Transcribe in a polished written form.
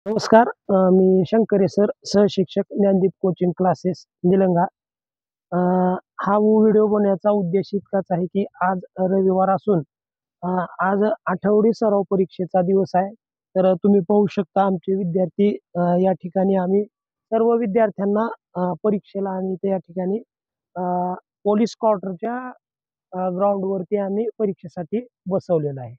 नमस्कार. मी शंकरे सर, सहशिक्षक ज्ञानदीप कोचिंग क्लासेस निलंगा. अ, हा व्हिडिओ बनवण्याचा उद्देश इतकाच आहे, की आज रविवार असून आज आठवडी सराव परीक्षेचा दिवस आहे. तर तुम्ही पाहू शकता आमचे विद्यार्थी या ठिकाणी आम्ही सर्व विद्यार्थ्यांना परीक्षेला आम्ही त्या ठिकाणी अ, पोलीस क्वार्टरच्या ग्राउंडवरती आम्ही परीक्षेसाठी बसवलेलं आहे.